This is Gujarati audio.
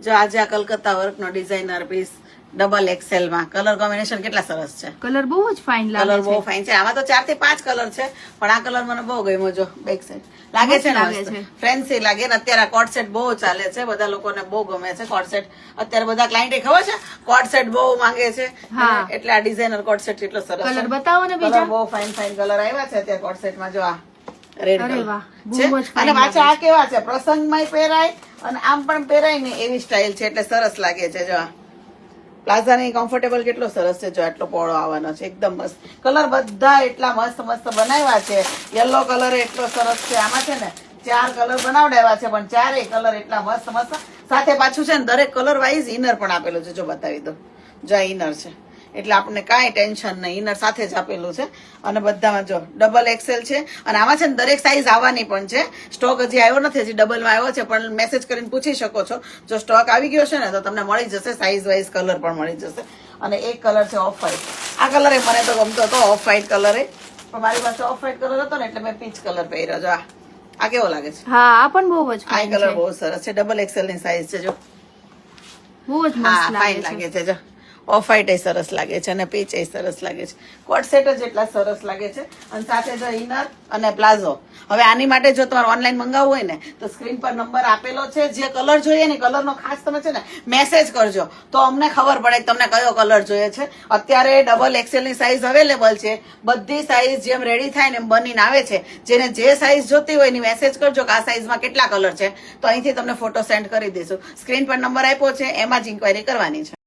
જો આજે આ કલકત્તા વર્ક નો ડિઝાઇનર પીસ ડબલ એક્સેલ માં કલર કોમ્બિનેશન કેટલા સરસ છે. કલર બહુ જ ફાઇન લાગે કલર છે. બહુ ફાઇન છે. આમાં તો 4 થી 5 કલર છે, પણ આ કલર મને બહુ ગમ્યો. જો બેક સાઈડ લાગે છે ને, ફેન્સી લાગે ને. અત્યારે કોટ સેટ બહુ ચાલે છે, બધા લોકોને બહુ ગમે છે કોટ સેટ. અત્યારે બધા ક્લાયન્ટે ખબર છે કોટ સેટ બહુ માંગે છે, એટલે આ ડિઝાઇનર કોટ સેટ કેટલો સરસ છે. કલર બતાવો ને બીજા. કલર બહુ ફાઇન ફાઇન કલર આવ્યા છે અત્યારે કોટ સેટ માં. જો આ રેડ અરે કલર વાહ, છે, બહુ જ અને fine પાછા આ લાગે છે. કેવા છે, પ્રસંગમાં પહેરાય અને આમ પણ પહેરાય ને એવી સ્ટાઇલ છે, એટલે સરસ લાગે છે. જો આ પ્લાઝા ની કમ્ફર્ટેબલ કેટલો સરસ છે. જો આટલો પોળો આવવાનો છે, એકદમ મસ્ત કલર. બધા એટલા મસ્ત મસ્ત બનાવ્યા છે. યલો કલર એટલો સરસ છે. આમાં છે ને 4 કલર બનાવડાવ્યા છે, પણ 4 કલર એટલા મસ્ત મસ્ત. સાથે પાછું છે ને દરેક કલર વાઇઝ ઇનર પણ આપેલું છે. જો બતાવી દો, જો ઇનર છે, એટલે આપણને કાંઈ ટેન્શન નહીં. ઇનર સાથે જ આપેલું છે. અને બધામાં જો ડબલ એક્સેલ છે, અને આમાં છે ને દરેક સાઈઝ આવવાની પણ છે. સ્ટોક હજી આવ્યો નથી, હજી ડબલમાં આવ્યો છે, પણ મેસેજ કરીને પૂછી શકો છો. જો સ્ટોક આવી ગયો છે ને તો તમને મળી જશે. સાઈઝ વાઇઝ કલર પણ મળી જશે. અને એક કલર છે ઓફ વ્હાઈટ. આ કલર મને તો ગમતો હતો, ઓફ વ્હાઈટ કલર. પણ મારી પાસે ઓફ વ્હાઈટ કલર હતો ને, એટલે મેં પીચ કલર પહેર્યો. જો આ કેવો લાગે છે? હા, આ પણ બહુ જ આ ફાઇન કલર છે. બહુ સરસ છે. ડબલ એક્સેલ ની સાઈઝ છે. જો બહુ જ હા મસ્ત ફાઇન લાગે છે. લાગે છે. જો ઓફ વ્હાઈટ એ સરસ લાગે છે, અને પીચ એ સરસ લાગે છે. કોટ સેટ જ એટલા સરસ લાગે છે. અને સાથે જો ઇનર અને પ્લાઝો. હવે આની માટે જો તમારે ઓનલાઈન મંગાવવું હોય ને, તો સ્ક્રીન પર નંબર આપેલો છે. જે કલર જોઈએ ને કલરનો ખાસ તમે છે ને મેસેજ કરજો, તો અમને ખબર પડે કે તમને કયો કલર જોઈએ છે. અત્યારે ડબલ એક્સેલ ની સાઈઝ અવેલેબલ છે. બધી સાઈઝ જેમ રેડી થાય ને એમ બનીને આવે છે. જેને જે સાઈઝ જોતી હોય એની મેસેજ કરજો કે આ સાઈઝમાં કેટલા કલર છે, તો અહીંથી તમને ફોટો સેન્ડ કરી દઈશું. સ્ક્રીન પર નંબર આપ્યો છે, એમાં જ ઇન્ક્વાયરી કરવાની છે.